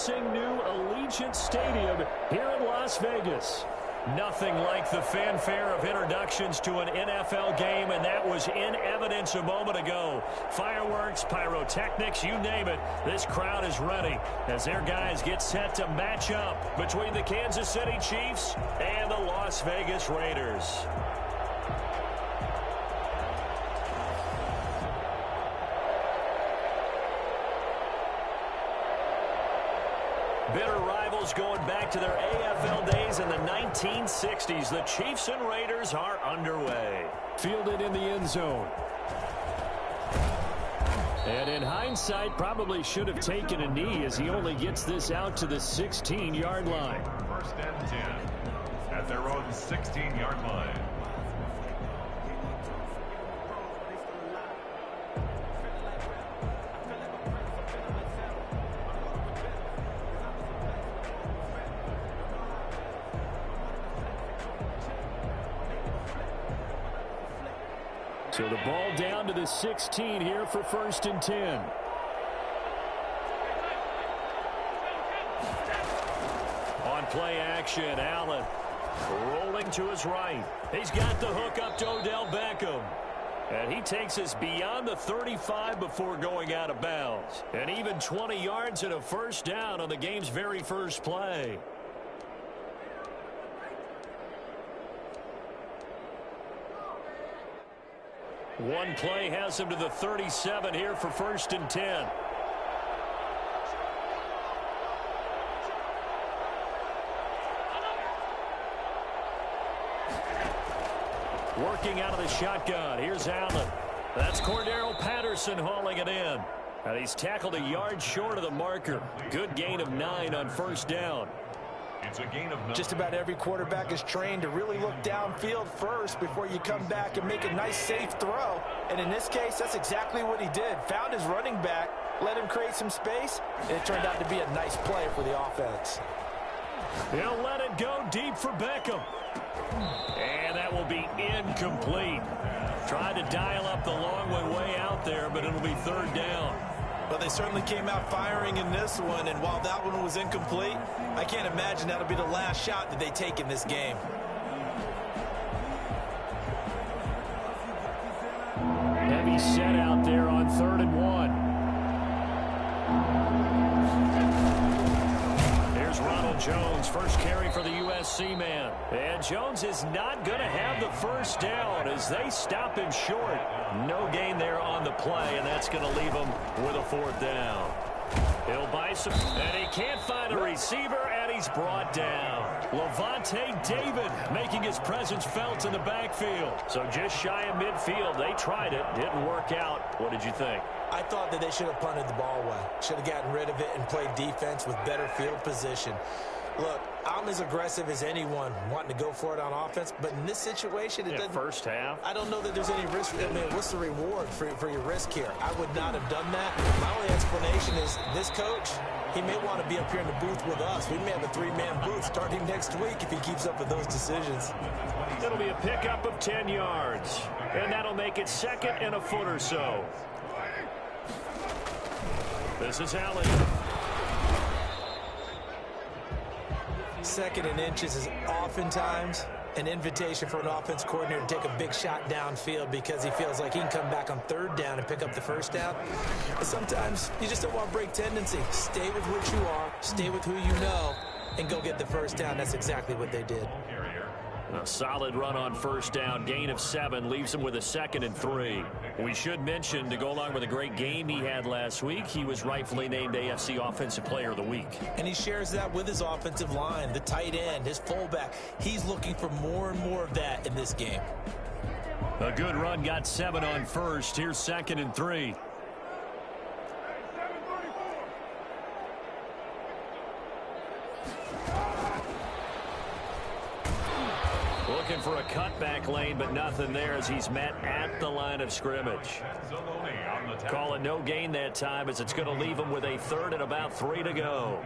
promising new Allegiant Stadium here in Las Vegas. Nothing like the fanfare of introductions to an NFL game, and that was in evidence a moment ago. Fireworks, pyrotechnics, you name it. This crowd is ready as their guys get set to match up between the Kansas City Chiefs and the Las Vegas Raiders. Bitter rivals going back to their AFL days in the 1960s. The Chiefs and Raiders are underway. Fielded in the end zone. And in hindsight, probably should have taken a knee as he only gets this out to the 16-yard line. First and 10 at their own 16-yard line. So the ball down to the 16 here for first and 10. On play action, Allen rolling to his right. He's got the hook up to Odell Beckham. And he takes us beyond the 35 before going out of bounds. And even 20 yards and a first down on the game's very first play. One play has him to the 37 here for first and 10. Working out of the shotgun. Here's Allen. That's Cordero Patterson hauling it in. And he's tackled a yard short of the marker. Good gain of 9 on first down. It's a gain of 9. Just about every quarterback is trained to really look downfield first before you come back and make a nice, safe throw. And in this case, that's exactly what he did. Found his running back, let him create some space, and it turned out to be a nice play for the offense. He'll let it go deep for Beckham. And that will be incomplete. Tried to dial up the long one way out there, but it'll be third down. But they certainly came out firing in this one, and while that one was incomplete, I can't imagine that'll be the last shot that they take in this game. Heavy set out there on 3rd and 1. Here's Ronald Jones, first carry for the USC man. And Jones is not going to have the first down as they stop him short. No gain there on the play, and that's going to leave him with a 4th down. He'll buy some, and he can't find a receiver, and he's brought down. Levante David making his presence felt in the backfield. So just shy of midfield. They tried it. Didn't work out. What did you think? I thought that they should have punted the ball away. Should have gotten rid of it and played defense with better field position. Look, I'm as aggressive as anyone wanting to go for it on offense, but in this situation, it doesn't. First half. I don't know that there's any risk. I mean, what's the reward for your risk here? I would not have done that. My only explanation is this coach, he may want to be up here in the booth with us. We may have a 3-man booth starting next week if he keeps up with those decisions. It'll be a pickup of 10 yards, and that'll make it 2nd and a foot or so. This is Allen. 2nd and inches is oftentimes an invitation for an offense coordinator to take a big shot downfield because he feels like he can come back on 3rd down and pick up the first down. But sometimes you just don't want to break tendency. Stay with what you are, stay with who you know, and go get the first down. That's exactly what they did. A solid run on first down. Gain of 7 leaves him with a 2nd and 3. We should mention, to go along with a great game he had last week, he was rightfully named AFC Offensive Player of the Week. And he shares that with his offensive line, the tight end, his fullback. He's looking for more and more of that in this game. A good run, got 7 on first. Here's 2nd and 3. Looking for a cutback lane, but nothing there as he's met at the line of scrimmage. Call it no gain that time as it's going to leave him with a 3rd and about 3 to go.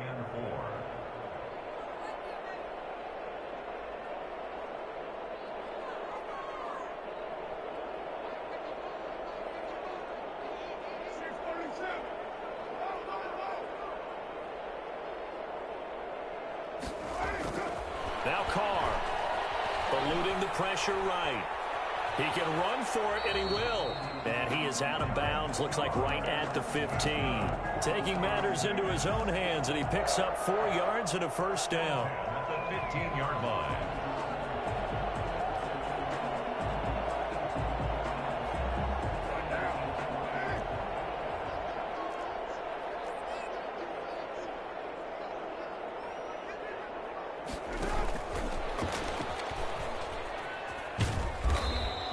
Eluding the pressure right. He can run for it, and he will. And he is out of bounds, looks like right at the 15. Taking matters into his own hands, and he picks up 4 yards and a first down. At the 15-yard line.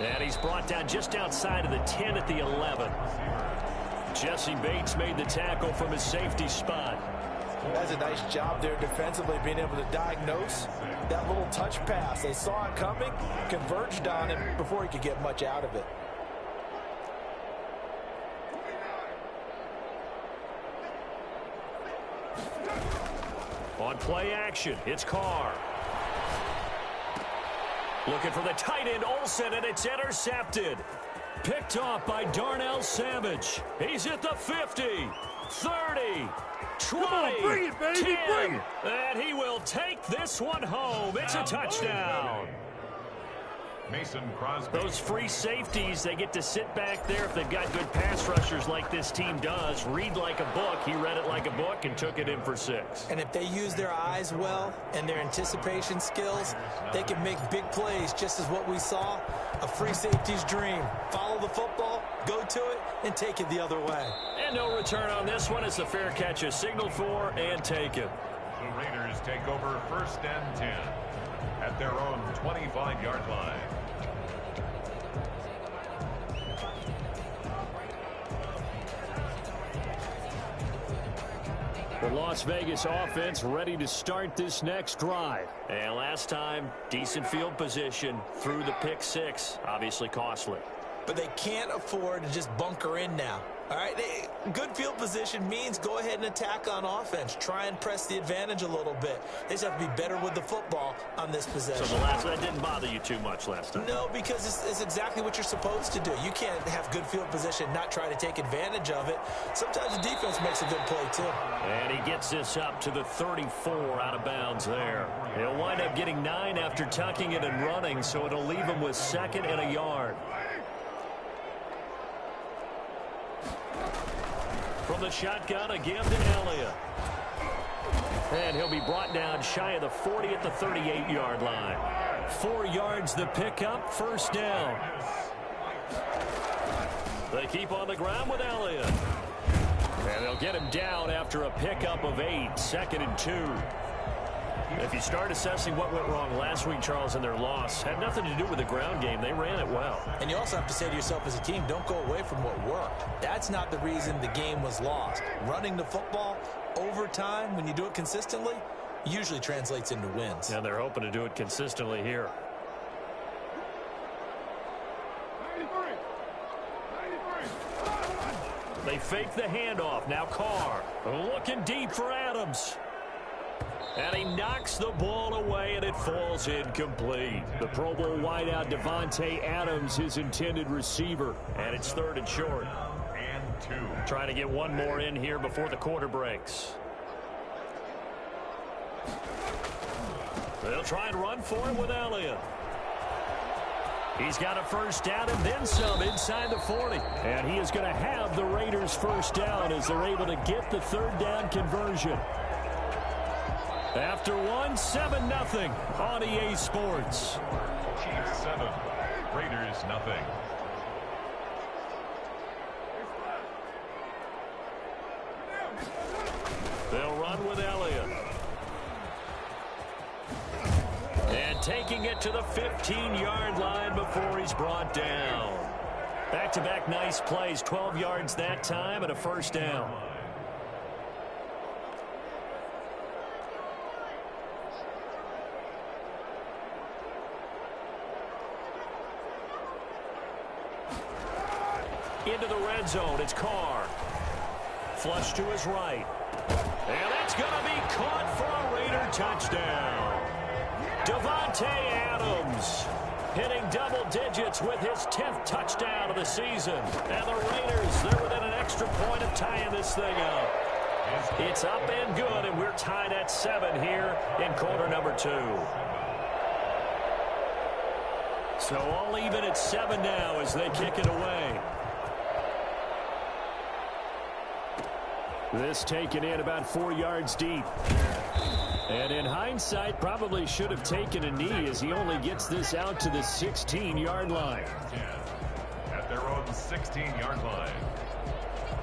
And he's brought down just outside of the 10 at the 11. Jesse Bates made the tackle from his safety spot. That's a nice job there defensively, being able to diagnose that little touch pass. They saw it coming, converged on him before he could get much out of it. On play action, it's Carr. Looking for the tight end, Olsen, and it's intercepted. Picked off by Darnell Savage. He's at the 50, 30, 20, on, bring it, baby, 10, bring it. And he will take this one home. It's a touchdown. Mason Crosby. Those free safeties, they get to sit back there if they've got good pass rushers like this team does. Read like a book. He read it like a book and took it in for 6. And if they use their eyes well and their anticipation skills, they can make big plays, just as what we saw. A free safety's dream. Follow the football, go to it, and take it the other way. And no return on this one. It's a fair catch is signaled for and taken. The Raiders take over 1st and 10 at their own 25-yard line. The Las Vegas offense ready to start this next drive. And last time, decent field position through the pick 6. Obviously costly. But they can't afford to just bunker in now. All right, good field position means go ahead and attack on offense. Try and press the advantage a little bit. They just have to be better with the football on this possession. So that didn't bother you too much last time? No, because it's exactly what you're supposed to do. You can't have good field position, not try to take advantage of it. Sometimes the defense makes a good play, too. And he gets this up to the 34 out of bounds there. He'll wind up getting 9 after tucking it and running, so it'll leave him with 2nd and a yard. From the shotgun again to Elliott. And he'll be brought down shy of the 40 at the 38-yard line. 4 yards the pickup, first down. They keep on the ground with Elliott. And they'll get him down after a pickup of 8, 2nd and 2. If you start assessing what went wrong last week, Charles, in their loss, had nothing to do with the ground game. They ran it well. And you also have to say to yourself as a team, don't go away from what worked. That's not the reason the game was lost. Running the football over time, when you do it consistently, usually translates into wins. And they're hoping to do it consistently here. They fake the handoff. Now Carr looking deep for Adams. And he knocks the ball away, and it falls incomplete. The Pro Bowl wideout Devontae Adams, his intended receiver. And it's 3rd and short. And 2. Trying to get one more in here before the quarter breaks. They'll try and run for him with Elliott. He's got a first down and then some inside the 40. And he is going to have the Raiders' first down as they're able to get the 3rd down conversion. After 7-0 on EA Sports. Chiefs 7, Raiders 0. They'll run with Elliott. And taking it to the 15-yard line before he's brought down. Back-to-back nice plays, 12 yards that time and a first down. Into the red zone, it's Carr. Flush to his right. And that's going to be caught for a Raider touchdown. Devontae Adams hitting double digits with his 10th touchdown of the season. And the Raiders, they're within an extra point of tying this thing up. It's up and good, and we're tied at 7 here in quarter number 2. So all even at 7 now as they kick it away. This taken in about 4 yards deep. And in hindsight, probably should have taken a knee as he only gets this out to the 16-yard line. At their own 16-yard line.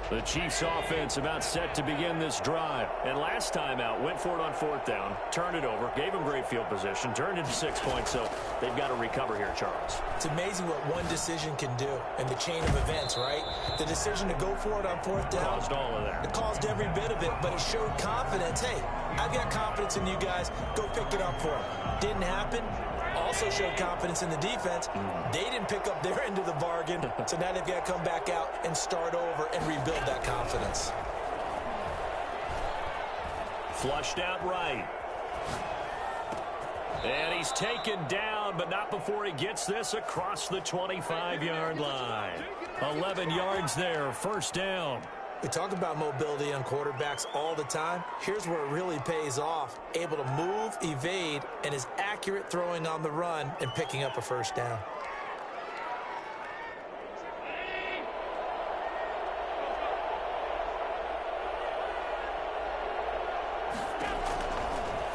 The Chiefs offense about set to begin this drive. And last time out, went for it on 4th down, turned it over, gave them great field position, turned it to 6 points, so they've got to recover here, Charles. It's amazing what one decision can do in the chain of events, right? The decision to go for it on 4th down. Caused all of that. It caused every bit of it, but it showed confidence. Hey, I've got confidence in you guys. Go pick it up for them. Didn't happen. Also showed confidence in the defense. They didn't pick up their end of the bargain, so now they've got to come back out and start over and rebuild that confidence. Flushed out right. And he's taken down, but not before he gets this across the 25-yard line. 11 yards there, 1st down. We talk about mobility on quarterbacks all the time. Here's where it really pays off. Able to move, evade, and is accurate throwing on the run and picking up a 1st down.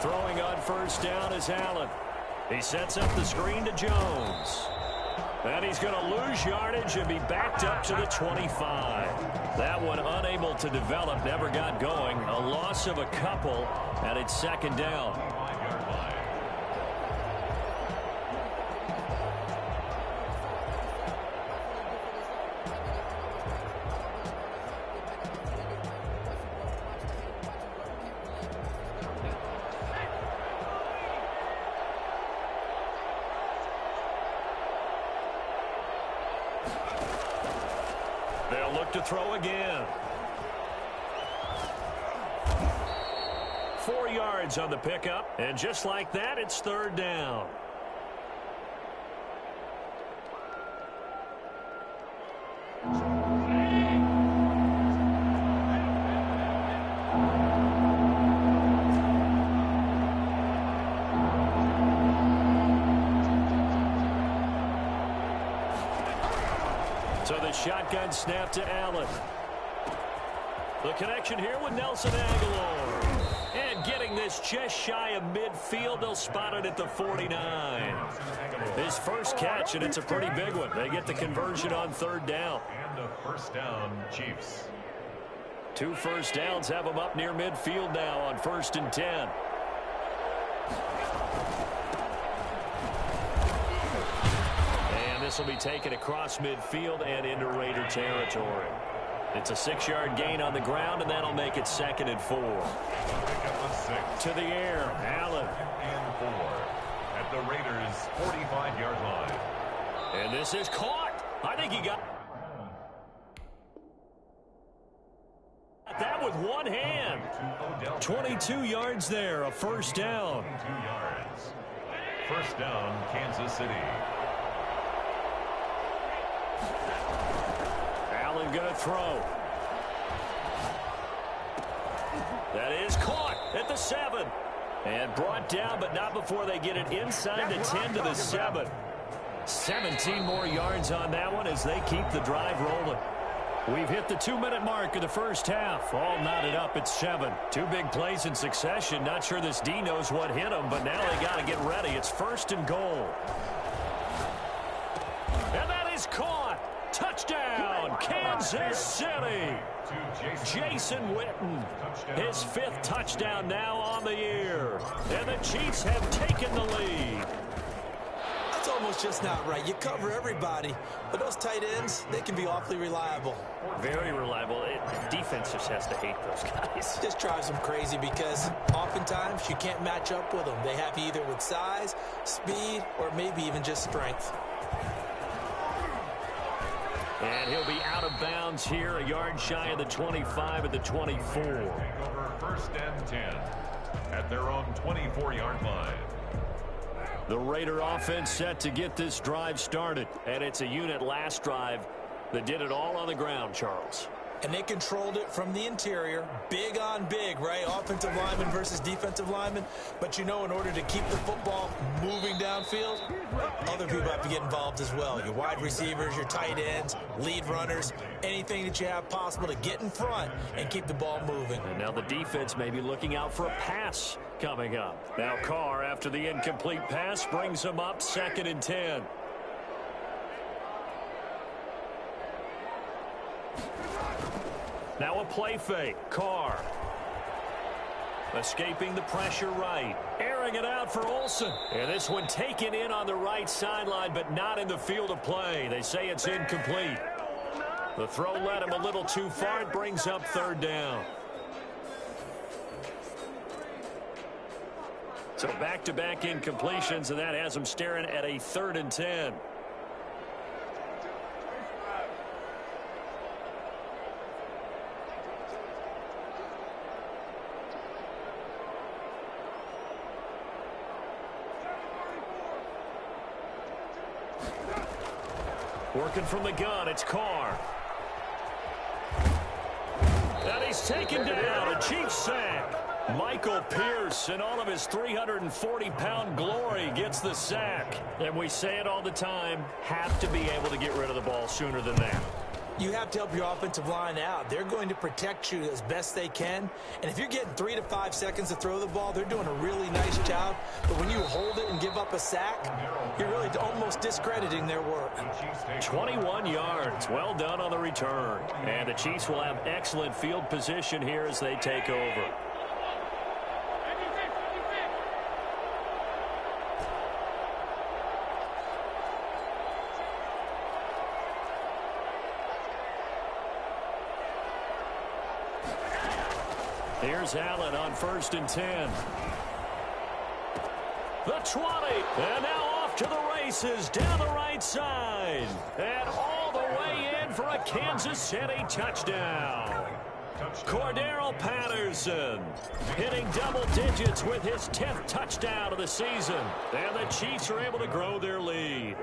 Throwing on 1st down is Allen. He sets up the screen to Jones. And he's going to lose yardage and be backed up to the 25. That one unable to develop, never got going. A loss of a couple, and it's 2nd down. They'll look to throw again. 4 yards on the pickup, and just like that, it's 3rd down. So the shotgun snap to Allen. The connection here with Nelson Aguilar. And getting this just shy of midfield, they'll spot it at the 49. His first catch, and it's a pretty big one. They get the conversion on 3rd down. And a 1st down, Chiefs. 2 1st downs have them up near midfield now on 1st and 10. This will be taken across midfield and into Raider territory. It's a 6-yard gain on the ground, and that'll make it 2nd and 4. To the air, Allen. And 4 at the Raiders' 45-yard line. And this is caught. I think he got that with one hand. 22 yards there, a 1st down. 22 yards. 1st down, Kansas City. Allen going to throw. That is caught at the 7. And brought down, but not before they get it inside the 10 to the 7. 17 more yards on that one as they keep the drive rolling. We've hit the 2-minute mark of the 1st half. All knotted up at 7. 2 big plays in succession. Not sure this D knows what hit him, but now they got to get ready. It's 1st and goal. And that is caught. Touchdown, Kansas City. Jason Witten, his 5th touchdown now on the year. And the Chiefs have taken the lead. That's almost just not right. You cover everybody, but those tight ends, they can be awfully reliable. Very reliable. Defense just has to hate those guys. This drives them crazy because oftentimes you can't match up with them. They have you either with size, speed, or maybe even just strength. And he'll be out of bounds here, a yard shy of the 25 at the 24. Take over 1st and 10 at their own 24-yard line. The Raider offense set to get this drive started. And it's a unit last drive that did it all on the ground, Charles. and they controlled it from the interior, big on big, right? Offensive lineman versus defensive lineman. But you know, in order to keep the football moving downfield, other people have to get involved as well. Your wide receivers, your tight ends, lead runners, anything that you have possible to get in front and keep the ball moving. And now the defense may be looking out for a pass coming up. Now Carr, after the incomplete pass, brings him up 2nd and 10. Now a play fake. Carr escaping the pressure right. Airing it out for Olsen. And this one taken in on the right sideline, but not in the field of play. They say it's incomplete. The throw led him a little too far. It brings up 3rd down. So back-to-back incompletions, and that has him staring at a 3rd and 10. Working from the gun, it's Carr. And he's taken down, a Chiefs sack. Michael Pierce, in all of his 340-pound glory, gets the sack. And we say it all the time, have to be able to get rid of the ball sooner than that. You have to help your offensive line out. They're going to protect you as best they can. And if you're getting 3 to 5 seconds to throw the ball, they're doing a really nice job. But when you hold it and give up a sack, you're really almost discrediting their work. 21 yards. Well done on the return. And the Chiefs will have excellent field position here as they take over. Here's Allen on 1st and 10. The 20. And now off to the races down the right side. And all the way in for a Kansas City touchdown. Cordero Patterson hitting double digits with his 10th touchdown of the season. And the Chiefs are able to grow their lead.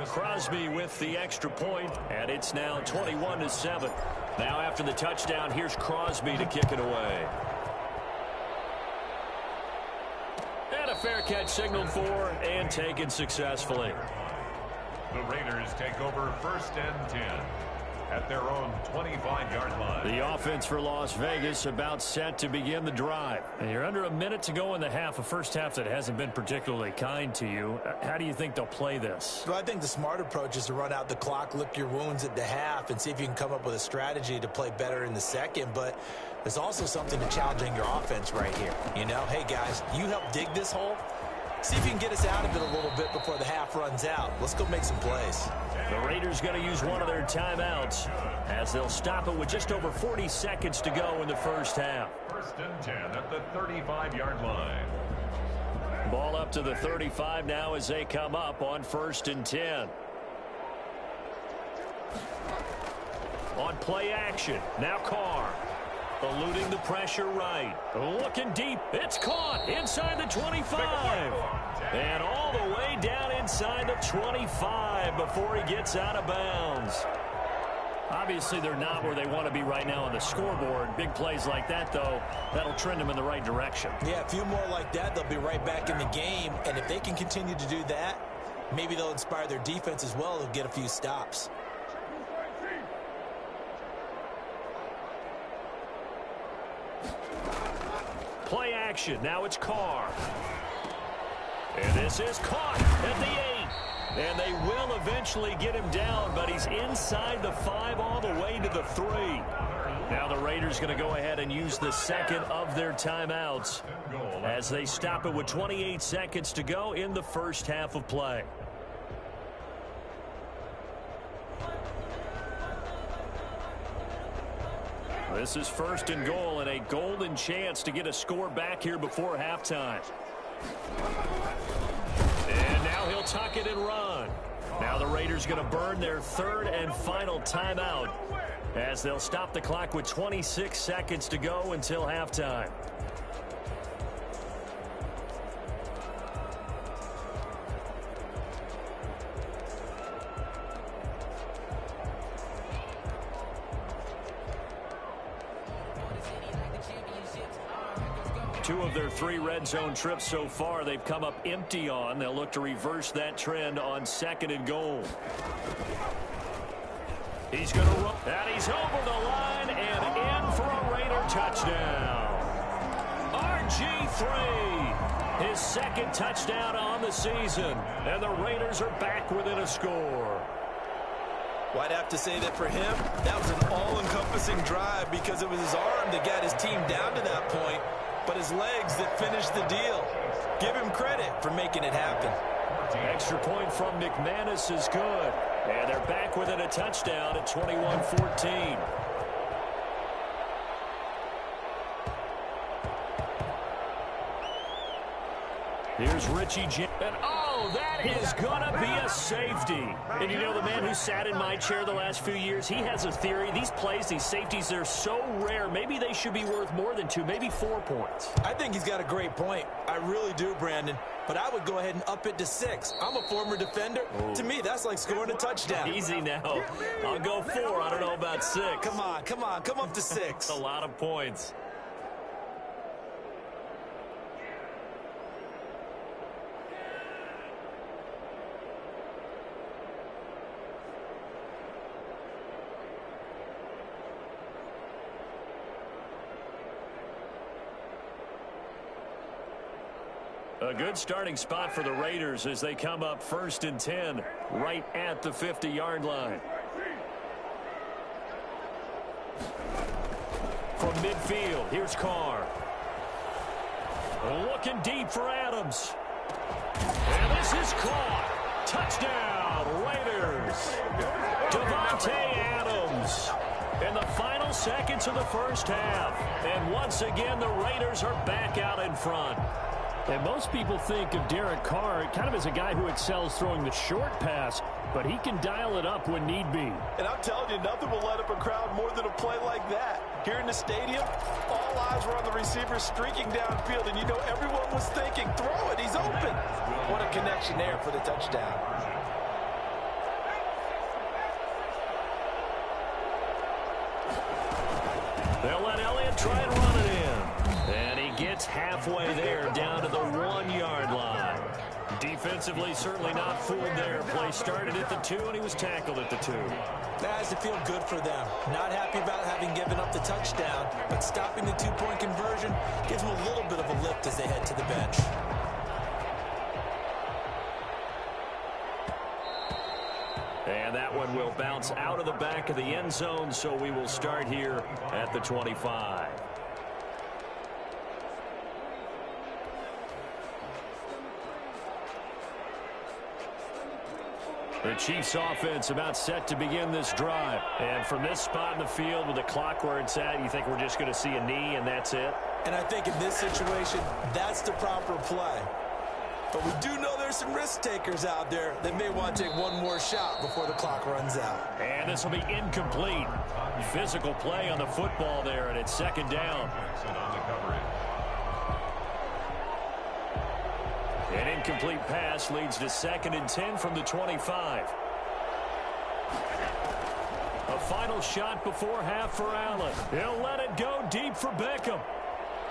Crosby with the extra point, and it's now 21-7. Now after the touchdown, here's Crosby to kick it away. And a fair catch signaled for and taken successfully. The Raiders take over 1st and 10 at their own 25-yard line. The offense for Las Vegas about set to begin the drive. And you're under a minute to go in the half, a first half that hasn't been particularly kind to you. How do you think they'll play this? Well, I think the smart approach is to run out the clock, lick your wounds at the half, and see if you can come up with a strategy to play better in the second. But there's also something to challenging your offense right here. You know, hey, guys, you help dig this hole. See if you can get us out of it a little bit before the half runs out. Let's go make some plays. The Raiders going to use one of their timeouts as they'll stop it with just over 40 seconds to go in the first half. 1st and 10 at the 35-yard line. Ball up to the 35 now as they come up on 1st and 10. On play action, now Carr. Eluding the pressure right. Looking deep. It's caught inside the 25. And all the way down inside the 25 before he gets out of bounds. Obviously, they're not where they want to be right now on the scoreboard. Big plays like that, though, that'll trend them in the right direction. Yeah, a few more like that, they'll be right back in the game. And if they can continue to do that, maybe they'll inspire their defense as well. They'll get a few stops. Play action. Now it's Carr. And this is caught at the 8. And they will eventually get him down, but he's inside the 5 all the way to the 3. Now the Raiders going to go ahead and use the second of their timeouts as they stop it with 28 seconds to go in the first half of play. This is 1st and goal and a golden chance to get a score back here before halftime. And now he'll tuck it and run. Now the Raiders going to burn their 3rd and final timeout as they'll stop the clock with 26 seconds to go until halftime. 2 of their 3 red zone trips so far they've come up empty on. They'll look to reverse that trend on 2nd and goal. He's going to run, and he's over the line and in for a Raider touchdown. RG3, his 2nd touchdown on the season, and the Raiders are back within a score. Well, I'd have to say that for him, that was an all-encompassing drive because it was his arm that got his team down to that point, but his legs that finished the deal. Give him credit for making it happen. Extra point from McManus is good. And they're back within a touchdown at 21-14. Here's Richie and oh, that is going to be a safety. And you know, the man who sat in my chair the last few years, he has a theory. These plays, these safeties, they're so rare. Maybe they should be worth more than 2, maybe 4 points. I think he's got a great point. I really do, Brandon. But I would go ahead and up it to 6. I'm a former defender. Oh. To me, that's like scoring a touchdown. Easy now. I'll go 4. I don't know about 6. Come on. Come up to 6. A lot of points. A good starting spot for the Raiders as they come up 1st and 10 right at the 50-yard line. From midfield, here's Carr. Looking deep for Adams. And this is caught. Touchdown, Raiders. Devontae Adams in the final seconds of the first half. And once again, the Raiders are back out in front. And most people think of Derek Carr kind of as a guy who excels throwing the short pass, but he can dial it up when need be. And I'm telling you, nothing will light up a crowd more than a play like that. Here in the stadium, all eyes were on the receiver streaking downfield, and you know everyone was thinking, throw it, he's open. What a connection there for the touchdown. They'll let Elliott try and run it in. And he gets halfway there, down to the 1-yard line. Defensively, certainly not fooled there. Play started at the 2, and he was tackled at the 2. That has to feel good for them. Not happy about having given up the touchdown, but stopping the 2-point conversion gives them a little bit of a lift as they head to the bench. And that one will bounce out of the back of the end zone, so we will start here at the 25. The Chiefs offense about set to begin this drive. And from this spot in the field with the clock where it's at, you think we're just going to see a knee and that's it? And I think in this situation, that's the proper play. But we do know there's some risk takers out there that may want to take one more shot before the clock runs out. And this will be incomplete. Physical play on the football there, and it's 2nd down. An incomplete pass leads to 2nd and 10 from the 25. A final shot before half for Allen. He'll let it go deep for Beckham.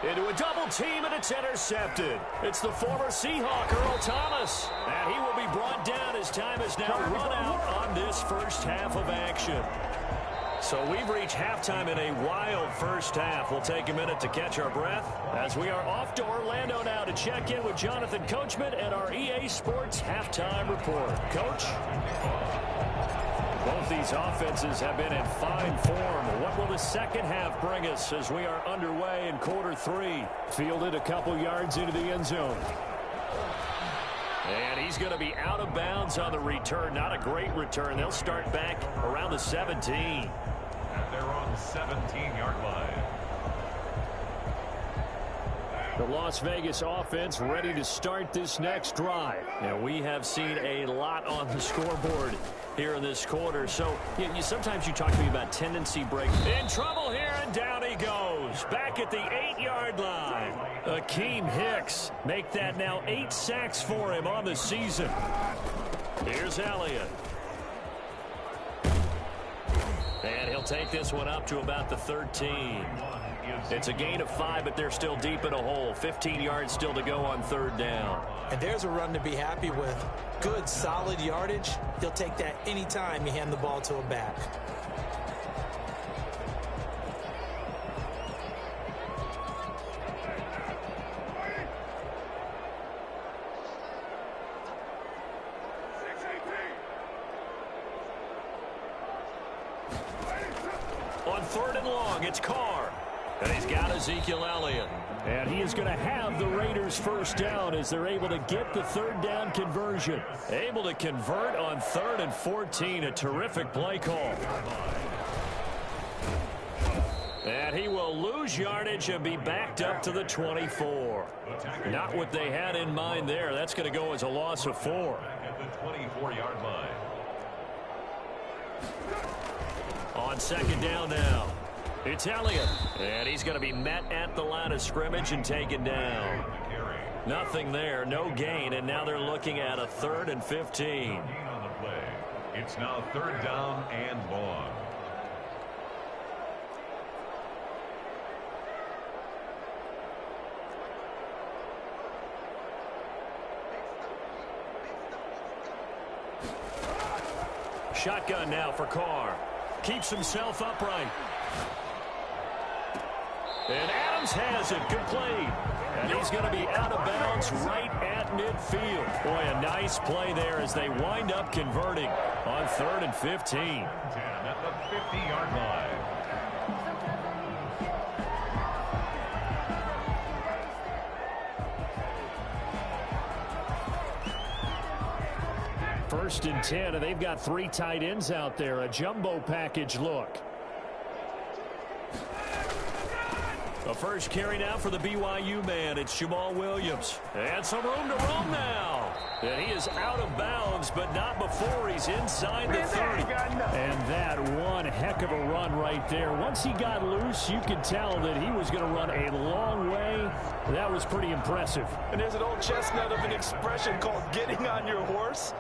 Into a double team, and it's intercepted. It's the former Seahawk, Earl Thomas. And he will be brought down as time is now run out on this first half of action. So we've reached halftime in a wild first half. We'll take a minute to catch our breath as we are off to Orlando now to check in with Jonathan Coachman and our EA Sports Halftime Report. Coach? Both these offenses have been in fine form. What will the second half bring us as we are underway in quarter 3? Fielded a couple yards into the end zone. And he's going to be out of bounds on the return. Not a great return. They'll start back around the 17. At their own 17-yard line. The Las Vegas offense ready to start this next drive. And we have seen a lot on the scoreboard here in this quarter. So sometimes you talk to me about tendency break. In trouble here, and down he goes. Back at the 8-yard line. Akeem Hicks make that now 8 sacks for him on the season. Here's Elliott. And he'll take this one up to about the 13. It's a gain of 5, but they're still deep in a hole. 15 yards still to go on third down. And there's a run to be happy with. Good, solid yardage. He'll take that anytime you hand the ball to a back. On third and long, it's Carr. And he's got Ezekiel Elliott. And he is going to have the Raiders first down as they're able to get the third down conversion. Able to convert on 3rd and 14. A terrific play call. And he will lose yardage and be backed up to the 24. Not what they had in mind there. That's going to go as a loss of 4. At the 24-yard line. On second down now, it's Elliott. And he's going to be met at the line of scrimmage and taken down. Nothing there, no gain, and now they're looking at a 3rd and 15. On the play. It's now 3rd down and long. Shotgun now for Carr. Keeps himself upright. And Adams has it, complete. And he's going to be out of bounds right at midfield. Boy, a nice play there as they wind up converting on 3rd and 15. 10 at the 50-yard line. First and 10, and they've got 3 tight ends out there. A jumbo package look. A first carry now for the BYU man. It's Jamal Williams. And some room to roam now. And he is out of bounds, but not before he's inside the 30. And that one heck of a run right there. Once he got loose, you could tell that he was going to run a long way. That was pretty impressive. And there's an old chestnut of an expression called getting on your horse.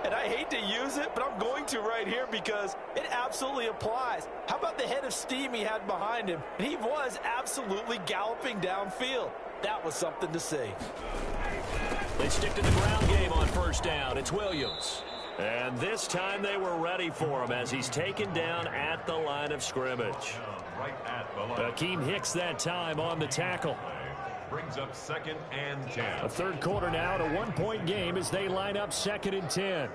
And I hate to use it, but I'm going to right here because it absolutely applies. How about the head of steam he had behind him? And he was absolutely galloping downfield. That was something to see. They stick to the ground game on first down. It's Williams. And this time they were ready for him as he's taken down at the line of scrimmage. Right at the line. Akeem Hicks that time on the tackle. Brings up 2nd and 10. A third quarter now, at a 1-point game as they line up 2nd and 10.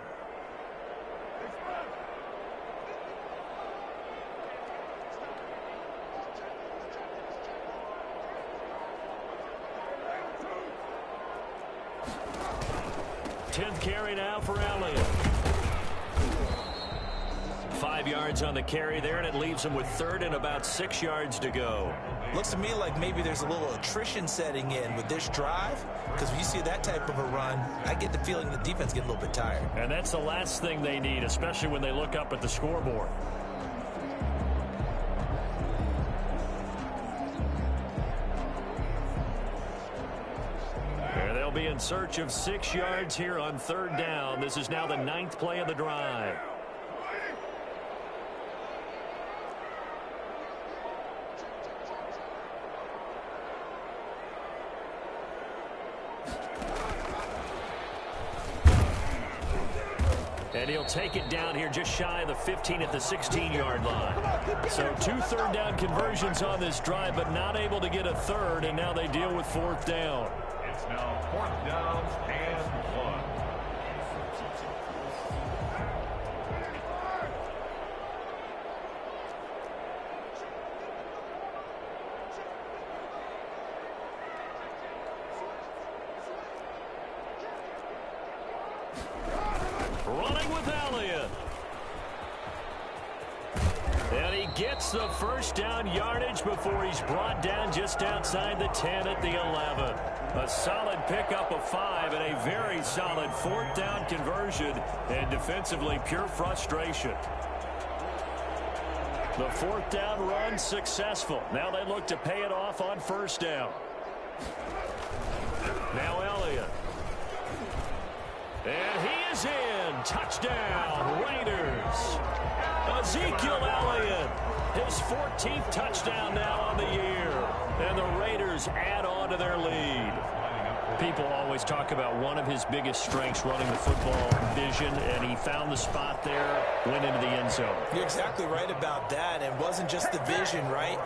Tenth carry now for Elliott. 5 yards on the carry there, and it leaves him with 3rd and about 6 yards to go. Looks to me like maybe there's a little attrition setting in with this drive, because when you see that type of a run, I get the feeling the defense get a little bit tired. And that's the last thing they need, especially when they look up at the scoreboard. And they'll be in search of 6 yards here on 3rd down. This is now the 9th play of the drive. And he'll take it down here just shy of the 15 at the 16-yard line. So 2 third down conversions on this drive, but not able to get a 3rd, and now they deal with 4th down. It's now 4th down and 1. Running with Elliott. And he gets the first down yardage before he's brought down just outside the 10 at the 11. A solid pickup of 5 and a very solid 4th down conversion, and defensively pure frustration. The 4th down run successful. Now they look to pay it off on first down. Now Elliott. And he is in. Touchdown, Raiders. Ezekiel Elliott His 14th touchdown now on the year. And the Raiders add on to their lead. People always talk about one of his biggest strengths running the football, vision, and he found the spot there, went into the end zone. You're exactly right about that. And it wasn't just the vision, right?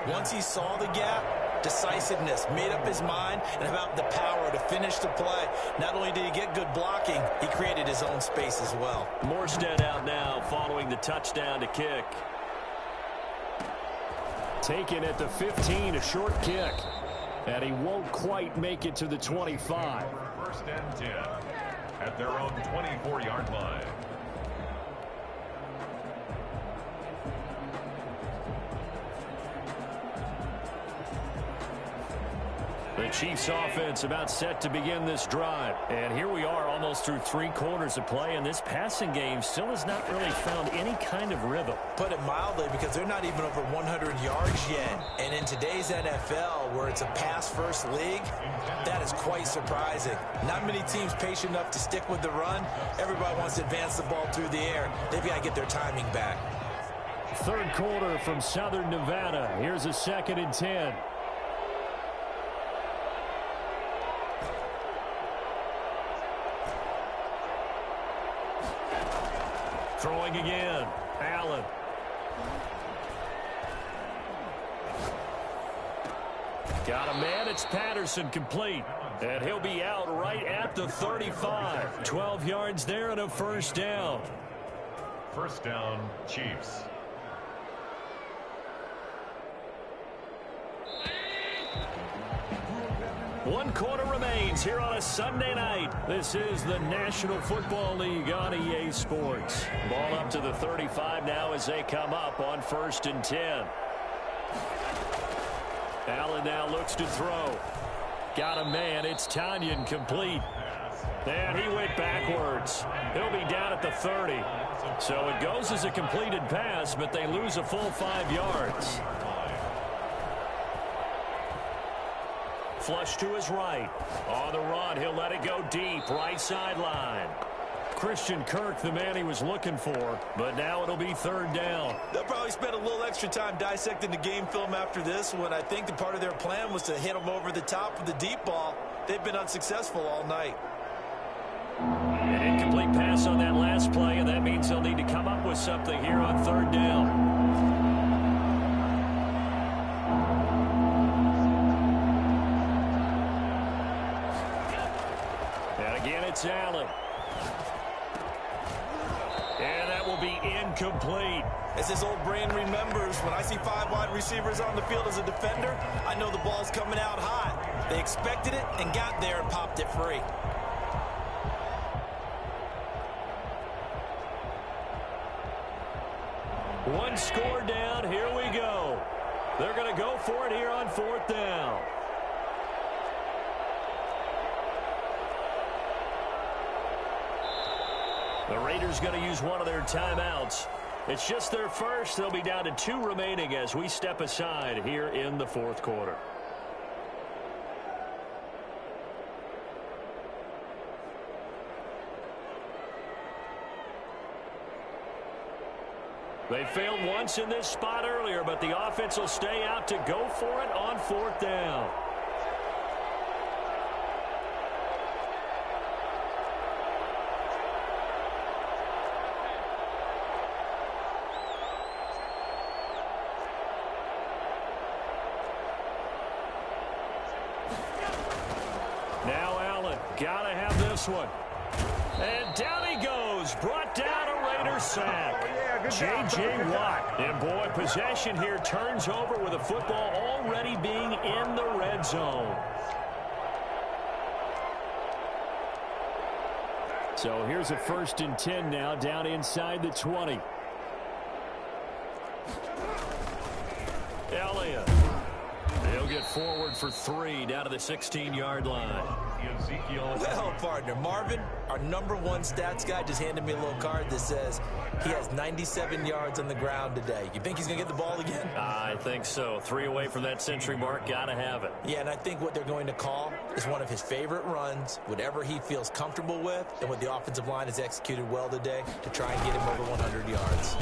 Once he saw the gap, decisiveness, made up his mind, and about the power to finish the play. Not only did he get good blocking, he created his own space as well. Morstead out now following the touchdown to kick. Taken at the 15, a short kick. And he won't quite make it to the 25. First and 10 at their own 24-yard line. The Chiefs offense about set to begin this drive. And here we are almost through 3 quarters of play, and this passing game still has not really found any kind of rhythm. Put it mildly, because they're not even over 100 yards yet. And in today's NFL, where it's a pass-first league, that is quite surprising. Not many teams patient enough to stick with the run. Everybody wants to advance the ball through the air. They've got to get their timing back. Third quarter from Southern Nevada. Here's a 2nd and 10. Throwing again. Allen. Got a man. It's Patterson, complete. And he'll be out right at the 35. 12 yards there and a first down. First down, Chiefs. One quarter remains here on a Sunday night. This is the National Football League on EA Sports. Ball up to the 35 now as they come up on 1st and 10. Allen now looks to throw. Got a man. It's Tanyan, complete. And he went backwards. He'll be down at the 30. So it goes as a completed pass, but they lose a full 5 yards. Flush to his right. On the run, he'll let it go deep. Right sideline. Christian Kirk, the man he was looking for, but now it'll be 3rd down. They'll probably spend a little extra time dissecting the game film after this one. I think the part of their plan was to hit him over the top with the deep ball. They've been unsuccessful all night. An incomplete pass on that last play, and that means they'll need to come up with something here on 3rd down. It's Allen. And that will be incomplete. As his old brain remembers, when I see 5 wide receivers on the field as a defender, I know the ball's coming out hot. They expected it and got there and popped it free. One score down. Here we go. They're going to go for it here on 4th down. The Raiders going to use one of their timeouts. It's just their first. They'll be down to 2 remaining as we step aside here in the 4th quarter. They failed once in this spot earlier, but the offense will stay out to go for it on 4th down. Now Allen, gotta have this one. And down he goes, brought down a Raider sack. J.J. Watt. And boy, possession here turns over with the football already being in the red zone. So here's a 1st and 10 now, down inside the 20. Elliott. They'll get forward for 3 down to the 16-yard line. Well, partner, Marvin, our #1 stats guy, just handed me a little card that says he has 97 yards on the ground today. You think he's going to get the ball again? I think so. 3 away from that century mark. Got to have it. Yeah, and I think what they're going to call is one of his favorite runs, whatever he feels comfortable with, and what the offensive line has executed well today to try and get him over 100 yards.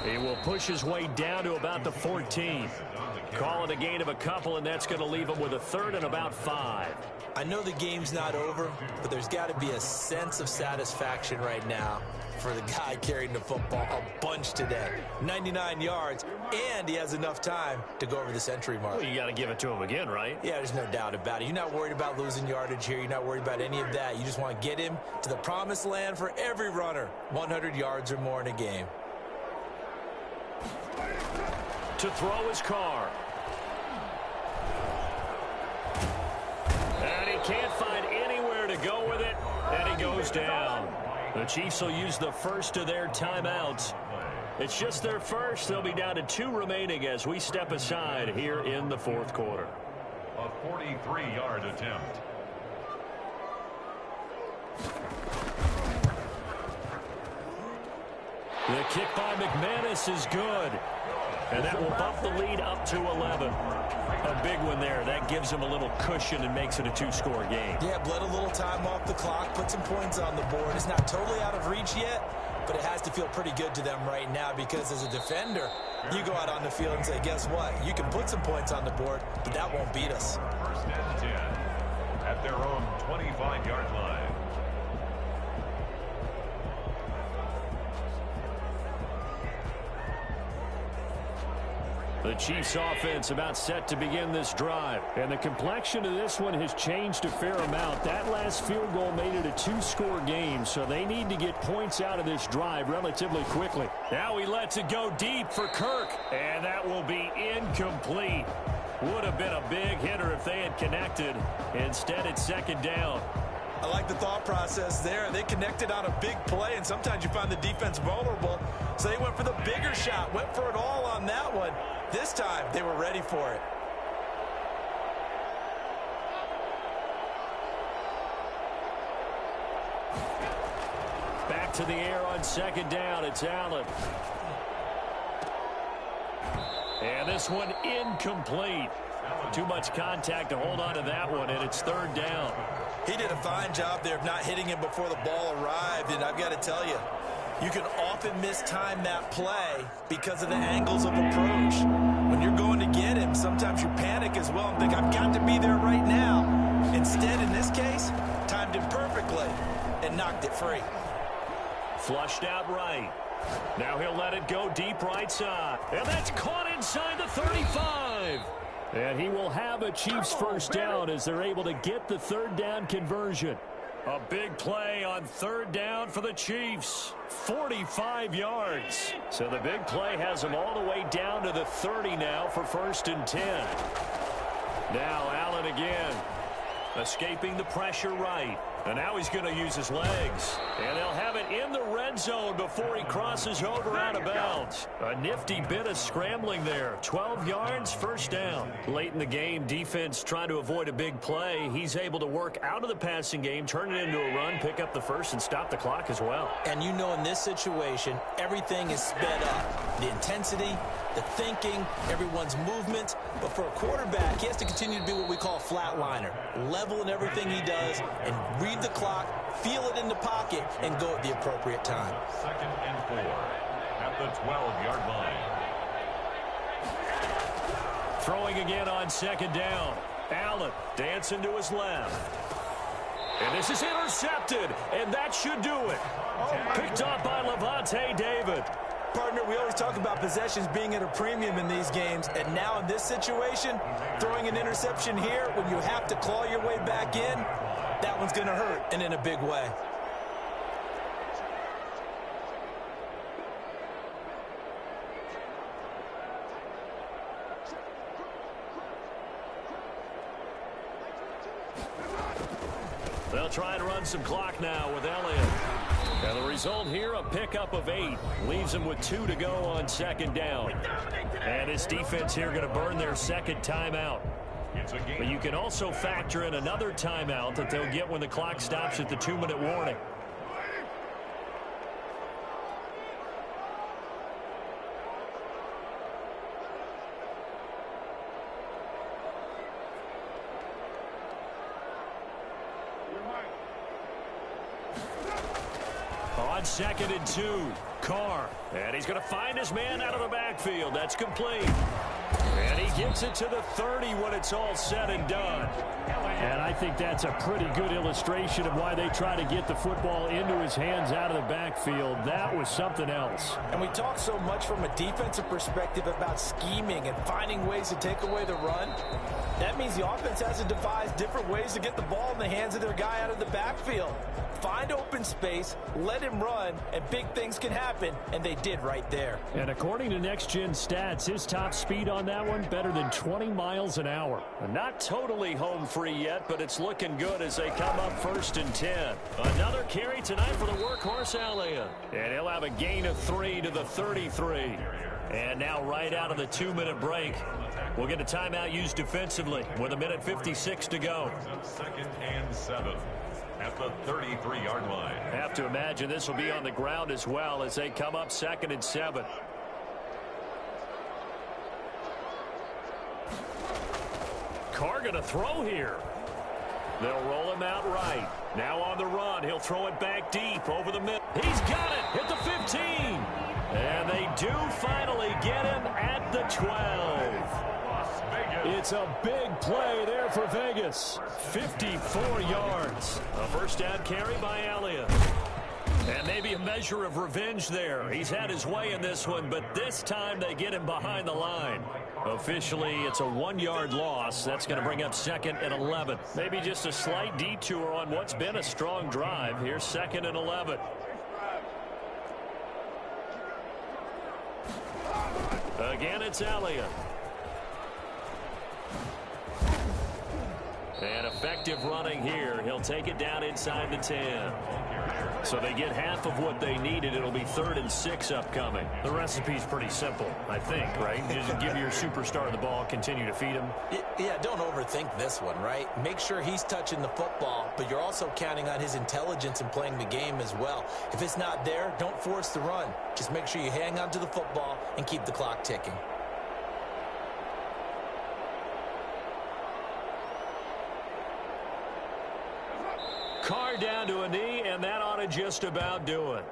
He will push his way down to about the 14. Call it a gain of a couple, and that's going to leave him with a 3rd and about 5. I know the game's not over, but there's got to be a sense of satisfaction right now for the guy carrying the football a bunch today. 99 yards, and he has enough time to go over the century mark. Well, you got to give it to him again, right? Yeah, there's no doubt about it. You're not worried about losing yardage here. You're not worried about any of that. You just want to get him to the promised land for every runner. 100 yards or more in a game. To throw his car. And he can't find anywhere to go with it, and he goes down. The Chiefs will use the first of their timeouts. It's just their first. They'll be down to 2 remaining as we step aside here in the 4th quarter. A 43-yard attempt. The kick by McManus is good. And that will bump the lead up to 11. A big one there. That gives him a little cushion and makes it a 2-score game. Yeah, bled a little time off the clock, put some points on the board. It's not totally out of reach yet, but it has to feel pretty good to them right now because as a defender, you go out on the field and say, guess what? You can put some points on the board, but that won't beat us. 1st and 10 at their own 25-yard line. The Chiefs offense about set to begin this drive. And the complexion of this one has changed a fair amount. That last field goal made it a 2-score game, so they need to get points out of this drive relatively quickly. Now he lets it go deep for Kirk, and that will be incomplete. Would have been a big hitter if they had connected. Instead, it's 2nd down. I like the thought process there. They connected on a big play, and sometimes you find the defense vulnerable. So they went for the bigger shot, went for it all on that one. This time, they were ready for it. Back to the air on 2nd down. It's Allen. And this one incomplete. Too much contact to hold on to that one, and it's 3rd down. He did a fine job there of not hitting him before the ball arrived, and I've got to tell you, you can often mistime that play because of the angles of approach. When you're going to get him, sometimes you panic as well and think, I've got to be there right now. Instead, in this case, timed it perfectly and knocked it free. Flushed out right. Now he'll let it go deep right side. And that's caught inside the 35. And he will have a Chiefs 1st down as they're able to get the 3rd down conversion. A big play on 3rd down for the Chiefs. 45 yards. So the big play has them all the way down to the 30 now for 1st and 10. Now Allen again. Escaping the pressure right. And now he's going to use his legs. And they'll have it in the red zone before he crosses over out of bounds. A nifty bit of scrambling there. 12 yards, 1st down. Late in the game, defense trying to avoid a big play. He's able to work out of the passing game, turn it into a run, pick up the 1st, and stop the clock as well. And you know in this situation, everything is sped up. The intensity, the thinking, everyone's movement. But for a quarterback, he has to continue to be what we call a flatliner. Level in everything he does and read the clock, feel it in the pocket, and go at the appropriate time. 2nd and 4 at the 12-yard line. Throwing again on 2nd down. Allen dancing to his left. And this is intercepted, and that should do it. Picked up by Levante David. Partner, we always talk about possessions being at a premium in these games, and now in this situation, throwing an interception here when you have to claw your way back in, that one's going to hurt, and in a big way. They'll try and run some clock now with Elliott. And the result here, a pickup of 8. Leaves them with 2 to go on second down. And this defense here going to burn their second timeout. But you can also factor in another timeout that they'll get when the clock stops at the 2-minute warning. On 2nd and 2, Carr. And he's going to find his man out of the backfield. That's complete. And he gets it to the 30 when it's all said and done. And I think that's a pretty good illustration of why they try to get the football into his hands out of the backfield. That was something else. And we talk so much from a defensive perspective about scheming and finding ways to take away the run. That means the offense has to devise different ways to get the ball in the hands of their guy out of the backfield. Find open space, let him run, and big things can happen, and they did right there. And according to Next Gen Stats, his top speed on that one, better than 20 miles an hour. Not totally home free yet, but it's looking good as they come up 1st and 10. Another carry tonight for the workhorse Elliott. And he'll have a gain of 3 to the 33. And now right out of the 2-minute break, we'll get a timeout used defensively with 1:56 to go. 2nd and 7 at the 33-yard line. Have to imagine this will be on the ground as well as they come up 2nd and 7. Carr going to throw here. They'll roll him out right. Now on the run, he'll throw it back deep over the middle. He's got it at the 15. And they do finally get him at the 12. It's a big play there for Vegas. 54 yards. A first down carry by Elliott. And maybe a measure of revenge there. He's had his way in this one, but this time they get him behind the line. Officially, it's a 1-yard loss. That's going to bring up 2nd and 11. Maybe just a slight detour on what's been a strong drive. Here's 2nd and 11. Again, it's Elliott. And effective running here. He'll take it down inside the 10. So they get half of what they needed. It'll be 3rd and 6 upcoming. The recipe's pretty simple, I think, right? Just give your superstar the ball, continue to feed him. Yeah, don't overthink this one, right? Make sure he's touching the football, but you're also counting on his intelligence in playing the game as well. If it's not there, don't force the run. Just make sure you hang on to the football and keep the clock ticking. Carr down to a knee, and that ought to just about do it.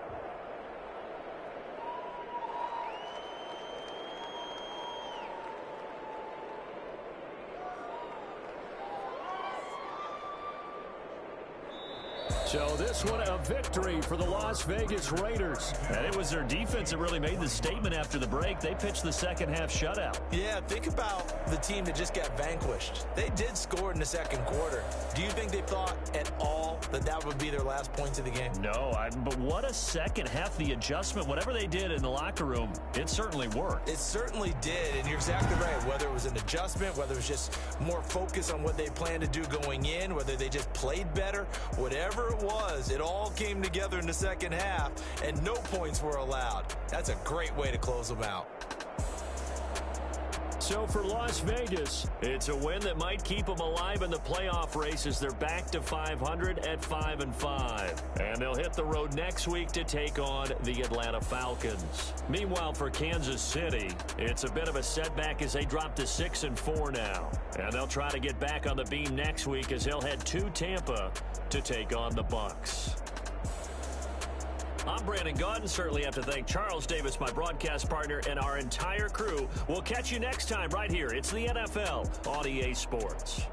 So this one a victory for the Las Vegas Raiders. And it was their defense that really made the statement after the break. They pitched the second half shutout. Yeah, think about the team that just got vanquished. They did score in the second quarter. Do you think they thought at all that that would be their last points of the game? No, but what a second half. The adjustment, whatever they did in the locker room, it certainly worked. It certainly did, and you're exactly right. Whether it was an adjustment, whether it was just more focus on what they planned to do going in, whether they just played better, whatever it was, it all came together in the second half, and no points were allowed. That's a great way to close them out. So for Las Vegas, it's a win that might keep them alive in the playoff race as they're back to 500 at 5-5. And they'll hit the road next week to take on the Atlanta Falcons. Meanwhile, for Kansas City, it's a bit of a setback as they drop to 6-4 now. And they'll try to get back on the beam next week as they'll head to Tampa to take on the Bucks. I'm Brandon Gaudin. Certainly have to thank Charles Davis, my broadcast partner, and our entire crew. We'll catch you next time right here. It's the NFL on EA Sports.